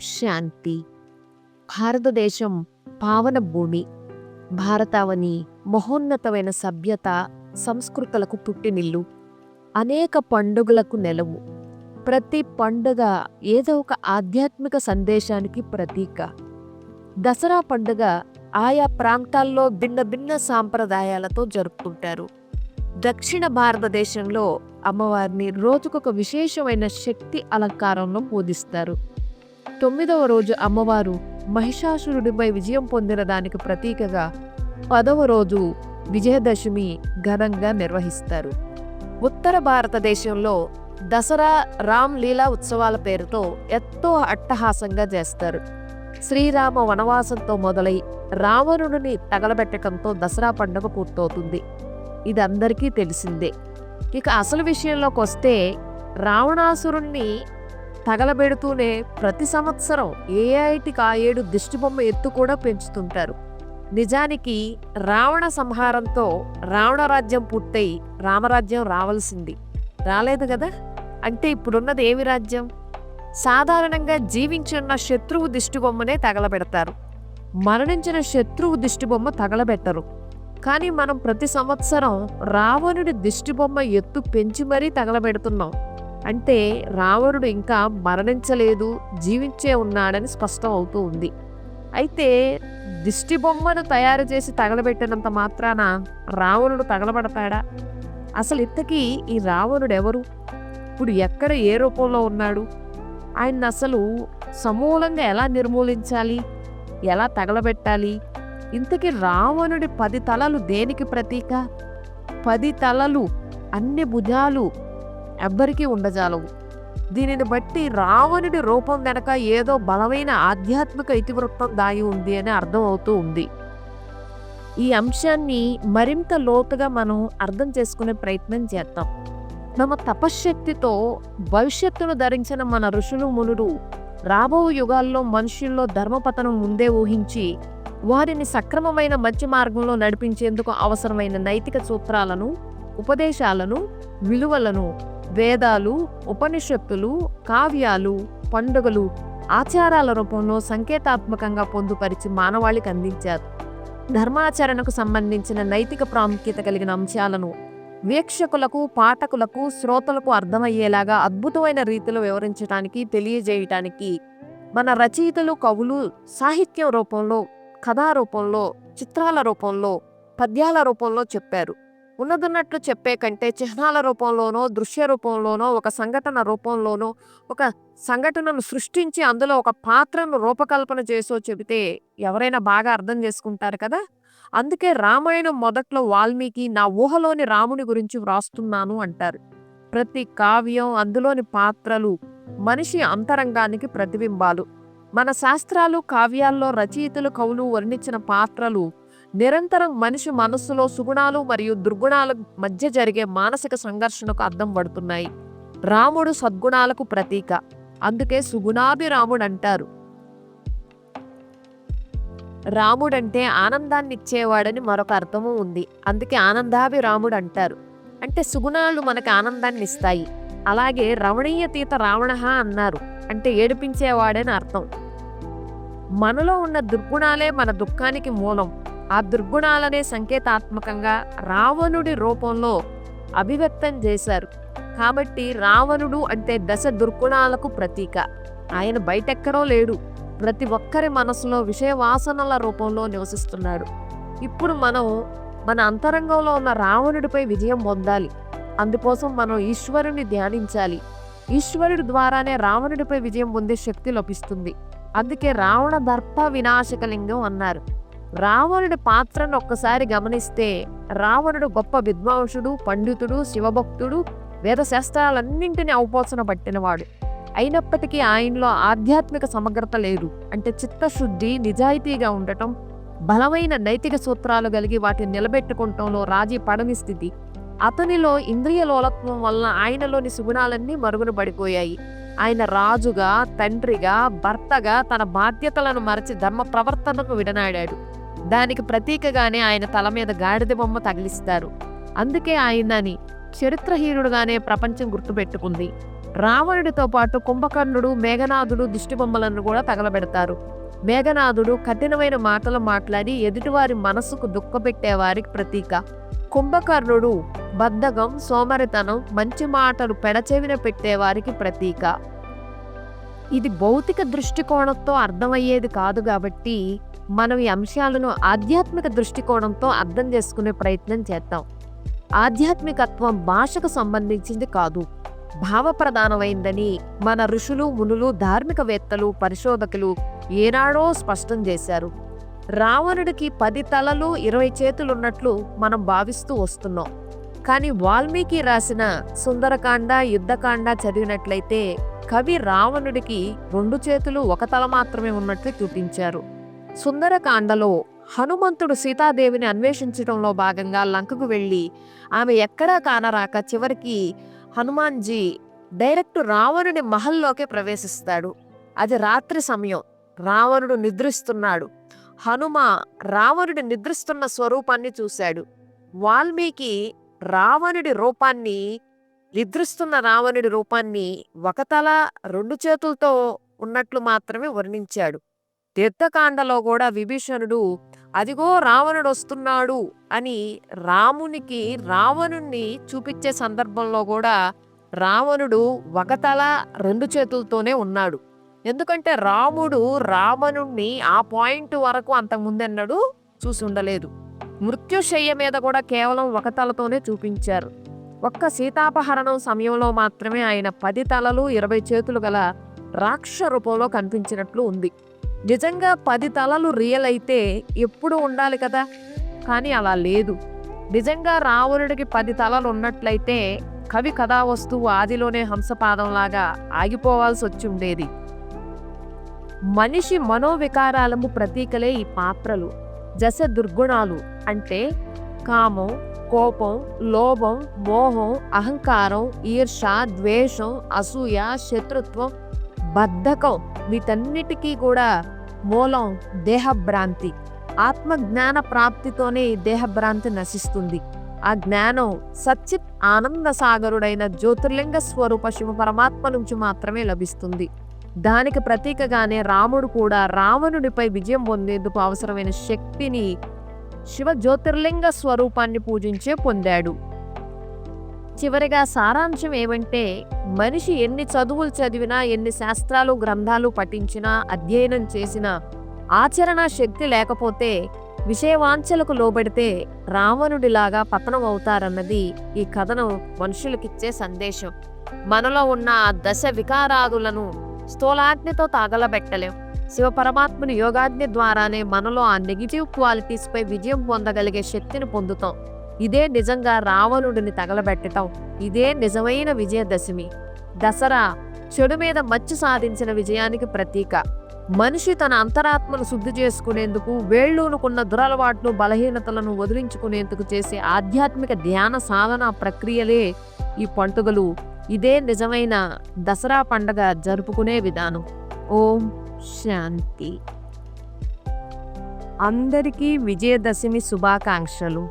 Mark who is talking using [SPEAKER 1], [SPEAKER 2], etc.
[SPEAKER 1] శాంతి. భారతదేశం పావన భూమి. భారతావని మహోన్నతమైన సభ్యత, సంస్కృతులకు పుట్టినిల్లు. అనేక పండుగలకు నెలవు. ప్రతి పండుగ ఏదో ఒక ఆధ్యాత్మిక సందేశానికి ప్రతీక. దసరా పండుగ ఆయా ప్రాంతాల్లో భిన్న భిన్న సాంప్రదాయాలతో జరుపుకుంటారు. దక్షిణ భారతదేశంలో అమ్మవారిని రోజుకొక విశేషమైన శక్తి అలంకారంలో పూజిస్తారు. 9వ రోజు అమ్మవారు మహిషాసురుడిపై విజయం పొందిన దానికి ప్రతీకగా 10వ రోజు విజయదశమి ఘనంగా నిర్వహిస్తారు. ఉత్తర భారతదేశంలో దసరా రామ్ లీలా ఉత్సవాల పేరుతో ఎంతో అట్టహాసంగా చేస్తారు. శ్రీరామ వనవాసంతో మొదలై రావణుడిని తగలబెట్టడంతో దసరా పండుగ పూర్తవుతుంది. ఇది అందరికీ తెలిసిందే. ఇక అసలు విషయంలోకి వస్తే రావణాసురుణ్ణి తగలబెడుతూనే ప్రతి సంవత్సరం ఏ ఏటికి ఆ ఏడు దిష్టిబొమ్మ ఎత్తు కూడా పెంచుతుంటారు. నిజానికి రావణ సంహారంతో రావణ రాజ్యం పూర్తయి రామరాజ్యం రావాల్సింది, రాలేదు కదా. అంటే ఇప్పుడున్నది ఏమి రాజ్యం? సాధారణంగా జీవించున్న శత్రువు దిష్టిబొమ్మనే తగలబెడతారు, మరణించిన శత్రువు దిష్టిబొమ్మ తగలబెట్టరు. కానీ మనం ప్రతి సంవత్సరం రావణుడి దిష్టిబొమ్మ ఎత్తు పెంచి మరీ తగలబెడుతున్నాం. అంటే రావణుడు ఇంకా మరణించలేదు, జీవించే ఉన్నాడని స్పష్టం అవుతూ ఉంది. అయితే దిష్టిబొమ్మను తయారు చేసి తగలబెట్టినంత మాత్రాన రావణుడు తగలబడతాడా? అసలు ఇంతకీ ఈ రావణుడు ఎవరు? ఇప్పుడు ఎక్కడ ఏ రూపంలో ఉన్నాడు? ఆయన అసలు సమూలంగా ఎలా నిర్మూలించాలి, ఎలా తగలబెట్టాలి? ఇంతకీ రావణుడి 10 తలలు దేనికి ప్రతీక? 10 తలలు, అన్ని భుజాలు ఎవ్వరికీ ఉండజాలవు. దీనిని బట్టి రావణుడి రూపం వెనక ఏదో బలమైన ఆధ్యాత్మిక ఇతివృత్తం దాగి ఉంది అని అర్థం అవుతూ ఉంది. ఈ అంశాన్ని మరింత లోతుగా మనం అర్థం చేసుకునే ప్రయత్నం చేద్దాం. మన తపశ్శక్తితో భవిష్యత్తును ధరించిన మన ఋషులు మునులు రాబో యుగాల్లో మనుషుల్లో ధర్మపతనం ముందే ఊహించి వారిని సక్రమమైన మంచి మార్గంలో నడిపించేందుకు అవసరమైన నైతిక సూత్రాలను, ఉపదేశాలను, విలువలను వేదాలు, ఉపనిషత్తులు, కావ్యాలు, పండుగలు, ఆచారాల రూపంలో సంకేతాత్మకంగా పొందుపరిచి మానవాళికి అందించారు. ధర్మాచరణకు సంబంధించిన నైతిక ప్రాముఖ్యత కలిగిన అంశాలను వీక్షకులకు, పాఠకులకు, శ్రోతలకు అర్థమయ్యేలాగా అద్భుతమైన రీతిలో వివరించడానికి, తెలియజేయటానికి మన రచయితలు, కవులు సాహిత్యం రూపంలో, కథా రూపంలో, చిత్రాల రూపంలో, పద్యాల రూపంలో చెప్పారు. ఉన్నదున్నట్లు చెప్పే కంటే చిహ్నాల రూపంలోనో, దృశ్య రూపంలోనో, ఒక సంఘటన రూపంలోనో, ఒక సంఘటనను సృష్టించి అందులో ఒక పాత్రను రూపకల్పన చేసో చెబితే ఎవరైనా బాగా అర్థం చేసుకుంటారు కదా. అందుకే రామాయణం మొదట్లో వాల్మీకి నా ఊహలోని రాముని గురించి వ్రాస్తున్నాను అంటారు. ప్రతి కావ్యం, అందులోని పాత్రలు మనిషి అంతరంగానికి ప్రతిబింబాలు. మన శాస్త్రాలు, కావ్యాల్లో రచయితలు, కవులు వర్ణించిన పాత్రలు నిరంతరం మనిషి మనస్సులో సుగుణాలు మరియు దుర్గుణాల మధ్య జరిగే మానసిక సంఘర్షణకు అద్దం పడుతున్నాయి. రాముడు సద్గుణాలకు ప్రతీక, అందుకే సుగుణాభిరాముడు అంటారు. రాముడంటే ఆనందాన్ని ఇచ్చేవాడని మరొక అర్థము ఉంది, అందుకే ఆనందాభిరాముడు అంటారు. అంటే సుగుణాలు మనకు ఆనందాన్ని ఇస్తాయి. అలాగే రమణీయతీత రావణ అన్నారు, అంటే ఏడిపించేవాడని అర్థం. మనలో ఉన్న దుర్గుణాలే మన దుఃఖానికి మూలం. ఆ దుర్గుణాలనే సంకేతాత్మకంగా రావణుడి రూపంలో అభివ్యక్తం చేశారు. కాబట్టి రావణుడు అంటే దశ దుర్గుణాలకు ప్రతీక. ఆయన బయటెక్కడో లేడు, ప్రతి ఒక్కరి మనసులో విషయ వాసనల రూపంలో నివసిస్తున్నాడు. ఇప్పుడు మనం మన అంతరంగంలో ఉన్న రావణుడిపై విజయం పొందాలి. అందుకోసం మనం ఈశ్వరుని ధ్యానించాలి. ఈశ్వరుడి ద్వారానే రావణుడిపై విజయం పొందే శక్తి లభిస్తుంది. అందుకే రావణ దర్ప వినాశకలింగం అన్నారు. రావణుడి పాత్రను ఒక్కసారి గమనిస్తే రావణుడు గొప్ప విద్వాంసుడు, పండితుడు, శివభక్తుడు, వేదశాస్త్రాలన్నింటినీ అవపోసన పట్టినవాడు. అయినప్పటికీ ఆయనలో ఆధ్యాత్మిక సమగ్రత లేదు. అంటే చిత్తశుద్ధి, నిజాయితీగా ఉండటం, బలమైన నైతిక సూత్రాలు కలిగి వాటిని నిలబెట్టుకుంటంలో రాజీ పడని స్థితి. అతనిలో ఇంద్రియ లోలత్వం వలన ఆయనలోని సుగుణాలన్నీ మరుగున పడిపోయాయి. ఆయన రాజుగా, తండ్రిగా, భర్తగా తన బాధ్యతలను మరచి ధర్మ ప్రవర్తనకు విడనాడాడు. దానికి ప్రతీకగానే ఆయన తల మీద గాడిద బొమ్మ తగిలిస్తారు. అందుకే ఆయనని చరిత్రహీనుడుగానే ప్రపంచం గుర్తుపెట్టుకుంది. రావణుడితో పాటు కుంభకర్ణుడు, మేఘనాథుడు దిష్టిబొమ్మలను కూడా తగలబెడతారు. మేఘనాథుడు కఠినమైన మాటలు మాట్లాడి ఎదుటివారి మనసుకు దుఃఖపెట్టేవారికి ప్రతీక. కుంభకర్ణుడు బద్ధకం, సోమరితనం, మంచి మాటలు పెడచెవిన పెట్టేవారికి ప్రతీక. ఇది భౌతిక దృష్టికోణంతో అర్థమయ్యేది కాదు కాబట్టి మనం ఈ అంశాలను ఆధ్యాత్మిక దృష్టికోణంతో అర్థం చేసుకునే ప్రయత్నం చేద్దాం. ఆధ్యాత్మికత్వం భాషకు సంబంధించింది కాదు, భావప్రధానమైందని మన ఋషులు, మునులు, ధార్మికవేత్తలు, పరిశోధకులు ఏనాడో స్పష్టం చేశారు. రావణుడికి 10 తలలు 20 చేతులున్నట్లు మనం భావిస్తూ వస్తున్నాం. కానీ వాల్మీకి రాసిన సుందరకాండ, యుద్ధకాండ చదివినట్లయితే కవి రావణుడికి 2 చేతులు 1 తల మాత్రమే ఉన్నట్లు చూపించారు. సుందరకాండలో హనుమంతుడు సీతాదేవిని అన్వేషించడంలో భాగంగా లంకకు వెళ్ళి ఆమె ఎక్కడా కానరాక చివరికి హనుమాన్జీ డైరెక్ట్ రావణుడి మహల్లోకే ప్రవేశిస్తాడు. అది రాత్రి సమయం, రావణుడు నిద్రిస్తున్నాడు. హనుమ రావణుడి నిద్రిస్తున్న స్వరూపాన్ని చూశాడు. వాల్మీకి నిద్రిస్తున్న రావణుడి రూపాన్ని 1 తల 2 చేతులతో ఉన్నట్లు మాత్రమే వర్ణించాడు. తీర్థకాండలో కూడా విభీషణుడు అదిగో రావణుడు వస్తున్నాడు అని రావణుణ్ణి చూపించే సందర్భంలో కూడా రావణుడు 1 తల 2 చేతులతోనే ఉన్నాడు. ఎందుకంటే రాముడు రావణుణ్ణి ఆ పాయింట్ వరకు అంతకుముందెన్నడూ చూసి ఉండలేదు. మృత్యుశయ్య మీద కూడా కేవలం 1 తలతోనే చూపించారు. ఒక్క సీతాపహరణం సమయంలో మాత్రమే ఆయన 10 తలలు 20 చేతులు గల రాక్షస రూపంలో కనిపించినట్లు ఉంది. నిజంగా 10 తలలు రియల్ అయితే ఎప్పుడు ఉండాలి కదా, కానీ అలా లేదు. నిజంగా రావణుడికి 10 తలలు ఉన్నట్లయితే కవి కథా వస్తువు ఆదిలోనే హంసపాదంలాగా ఆగిపోవాల్సి వచ్చి ఉండేది. మనిషి మనోవికారాలకు ప్రతీకలే ఈ పాత్రలు. దశ దుర్గుణాలు అంటే కామం, కోపం, లోభం, మోహం, అహంకారం, ఈర్ష, ద్వేషం, అసూయ, శత్రుత్వం, బద్ధకం, వీటన్నిటికీ కూడా మూలం దేహభ్రాంతి. ఆత్మజ్ఞాన ప్రాప్తితోనే ఈ దేహభ్రాంతి నశిస్తుంది. ఆ జ్ఞానం సచ్చిత్ ఆనంద సాగరుడైన జ్యోతిర్లింగ స్వరూప శివ పరమాత్మ నుంచి మాత్రమే లభిస్తుంది. దానికి ప్రతీకగానే రాముడు కూడా రావణుడిపై విజయం పొందేందుకు అవసరమైన శక్తిని శివ జ్యోతిర్లింగ స్వరూపాన్ని పూజించే పొందాడు. చివరిగా సారాంశం ఏమంటే, మనిషి ఎన్ని చదువులు చదివినా, ఎన్ని శాస్త్రాలు గ్రంథాలు పఠించినా, అధ్యయనం చేసినా ఆచరణ శక్తి లేకపోతే, విషయవాంఛలకు లోబడితే రావణుడిలాగా పతనం అవుతారన్నది ఈ కథనం మనుషులకిచ్చే సందేశం. మనలో ఉన్న ఆ దశ వికారాదులను స్థూలాగ్నితో తగలబెట్టలేం. శివపరమాత్ముని యోగాగ్ని ద్వారానే మనలో ఆ నెగిటివ్ క్వాలిటీస్పై విజయం పొందగలిగే శక్తిని పొందుతాం. ఇదే నిజంగా రావణుడిని తగలబెట్టడం. ఇదే నిజమైన విజయదశమి. దసరా చెడు మీద మచ్చు సాధించిన విజయానికి ప్రతీక. మనిషి తన అంతరాత్మను శుద్ధి చేసుకునేందుకు, వేళ్ళూనుకున్న దురలవాట్లు, బలహీనతలను వదిలించుకునేందుకు చేసే ఆధ్యాత్మిక ధ్యాన సాధన ప్రక్రియలే ఈ పండుగలు. ఇదే నిజమైన దసరా పండగ జరుపుకునే విధానం. ఓం శాంతి. అందరికీ విజయదశమి శుభాకాంక్షలు.